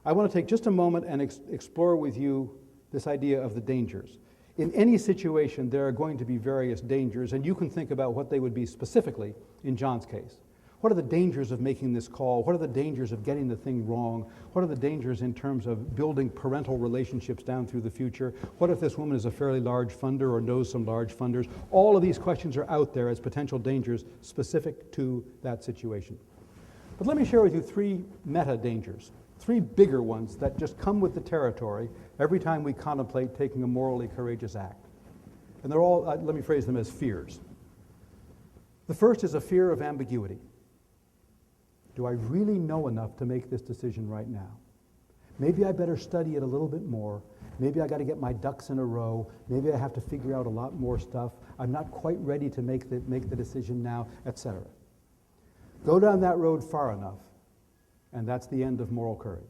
I want to take just a moment and explore with you this idea of the dangers. In any situation, there are going to be various dangers, and you can think about what they would be specifically in John's case. What are the dangers of making this call? What are the dangers of getting the thing wrong? What are the dangers in terms of building parental relationships down through the future? What if this woman is a fairly large funder or knows some large funders? All of these questions are out there as potential dangers specific to that situation. But let me share with you three meta dangers, three bigger ones that just come with the territory every time we contemplate taking a morally courageous act. And they're all, let me phrase them as fears. The first is a fear of ambiguity. Do I really know enough to make this decision right now? Maybe I better study it a little bit more. Maybe I got to get my ducks in a row. Maybe I have to figure out a lot more stuff. I'm not quite ready to make the decision now, etc. Go down that road far enough, and that's the end of moral courage.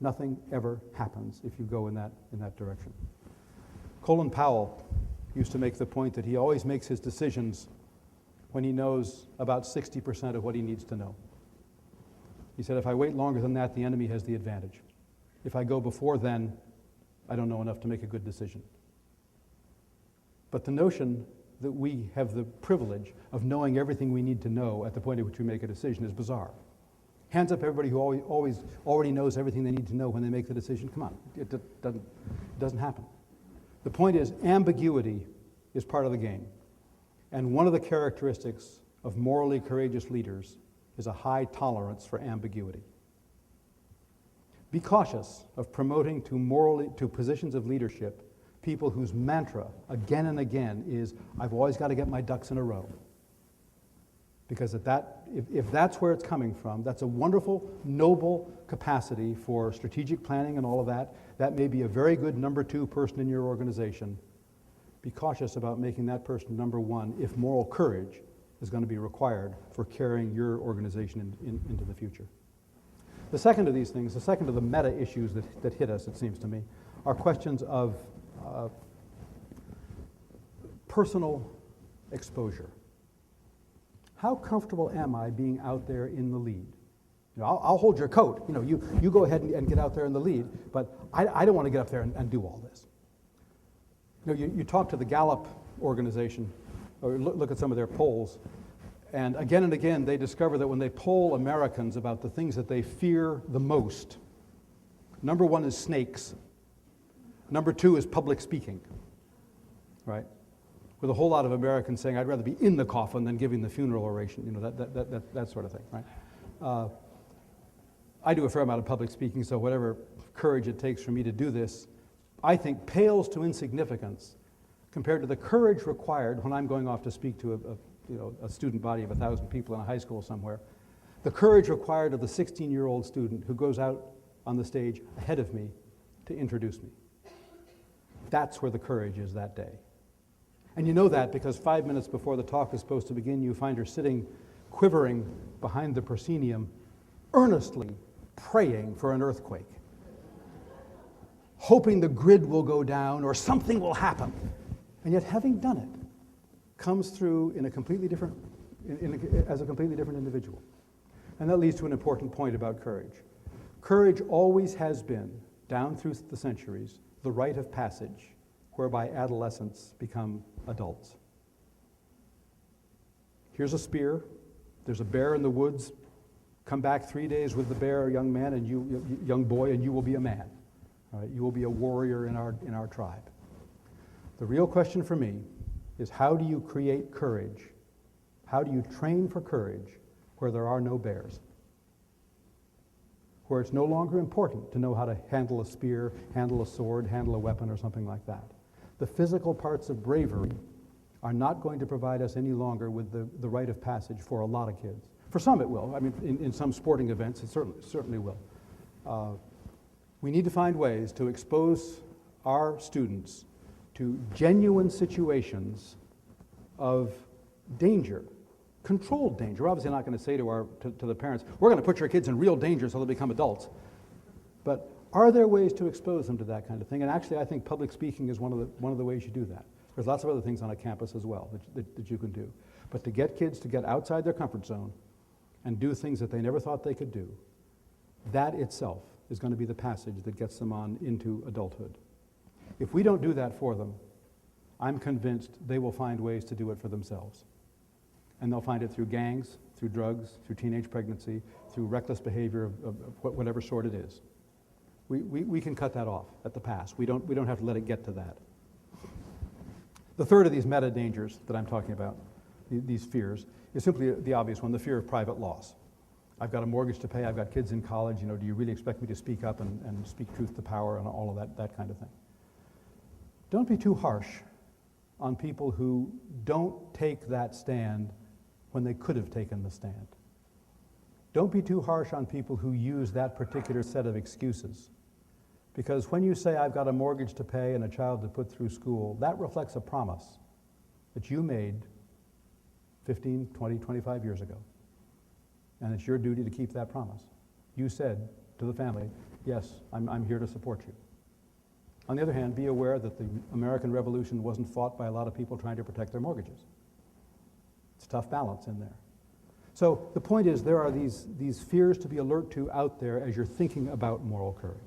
Nothing ever happens if you go in that direction. Colin Powell used to make the point that he always makes his decisions when he knows about 60% of what he needs to know. He said, if I wait longer than that, the enemy has the advantage. If I go before then, I don't know enough to make a good decision. But the notion that we have the privilege of knowing everything we need to know at the point at which we make a decision is bizarre. Hands up everybody who always already knows everything they need to know when they make the decision. Come on, it doesn't happen. The point is, ambiguity is part of the game. And one of the characteristics of morally courageous leaders is a high tolerance for ambiguity. Be cautious of promoting to positions of leadership people whose mantra again and again is, I've always got to get my ducks in a row. Because if that's where it's coming from, that's a wonderful, noble capacity for strategic planning and all of that. That may be a very good number 2 person in your organization. Be cautious about making that person number 1 if moral courage is going to be required for carrying your organization into the future. The second of these things, the second of the meta issues that hit us, it seems to me, are questions of personal exposure. How comfortable am I being out there in the lead? You know, I'll hold your coat. You know, you go ahead and get out there in the lead, but I don't want to get up there and do all this. You know, you talk to the Gallup organization, or look at some of their polls, and again they discover that when they poll Americans about the things that they fear the most, number 1 is snakes, number 2 is public speaking, right? With a whole lot of Americans saying, I'd rather be in the coffin than giving the funeral oration, you know, that sort of thing, right? I do a fair amount of public speaking, so whatever courage it takes for me to do this, I think pales to insignificance compared to the courage required when I'm going off to speak to a student body of 1,000 people in a high school somewhere. The courage required of the 16-year-old student who goes out on the stage ahead of me to introduce me. That's where the courage is that day. And you know that because 5 minutes before the talk is supposed to begin, you find her sitting, quivering behind the proscenium, earnestly praying for an earthquake, hoping the grid will go down or something will happen. And yet, having done it, comes through in a completely different, as a completely different individual. And that leads to an important point about courage. Courage always has been, down through the centuries, the rite of passage whereby adolescents become adults. Here's a spear. There's a bear in the woods. Come back 3 days with the bear, young man, and young boy, and you will be a man. All right? You will be a warrior in our tribe. The real question for me is, how do you create courage? How do you train for courage where there are no bears? Where it's no longer important to know how to handle a spear, handle a sword, handle a weapon, or something like that. The physical parts of bravery are not going to provide us any longer with the rite of passage for a lot of kids. For some it will. I mean, in some sporting events, it certainly will. We need to find ways to expose our students to genuine situations of danger, controlled danger. We're obviously not going to say to the parents, we're going to put your kids in real danger so they'll become adults. But are there ways to expose them to that kind of thing? And actually, I think public speaking is one of the ways you do that. There's lots of other things on a campus as well that you can do. But to get kids to get outside their comfort zone and do things that they never thought they could do, that itself is going to be the passage that gets them on into adulthood. If we don't do that for them, I'm convinced they will find ways to do it for themselves. And they'll find it through gangs, through drugs, through teenage pregnancy, through reckless behavior of whatever sort it is. We can cut that off at the pass. We don't have to let it get to that. The third of these meta dangers that I'm talking about, these fears, is simply the obvious one, the fear of private loss. I've got a mortgage to pay, I've got kids in college, do you really expect me to speak up and speak truth to power and all of that kind of thing? Don't be too harsh on people who don't take that stand when they could have taken the stand. Don't be too harsh on people who use that particular set of excuses. Because when you say, I've got a mortgage to pay and a child to put through school, that reflects a promise that you made 15, 20, 25 years ago. And it's your duty to keep that promise. You said to the family, yes, I'm here to support you. On the other hand, be aware that the American Revolution wasn't fought by a lot of people trying to protect their mortgages. It's a tough balance in there. So the point is there are these fears to be alert to out there as you're thinking about moral courage.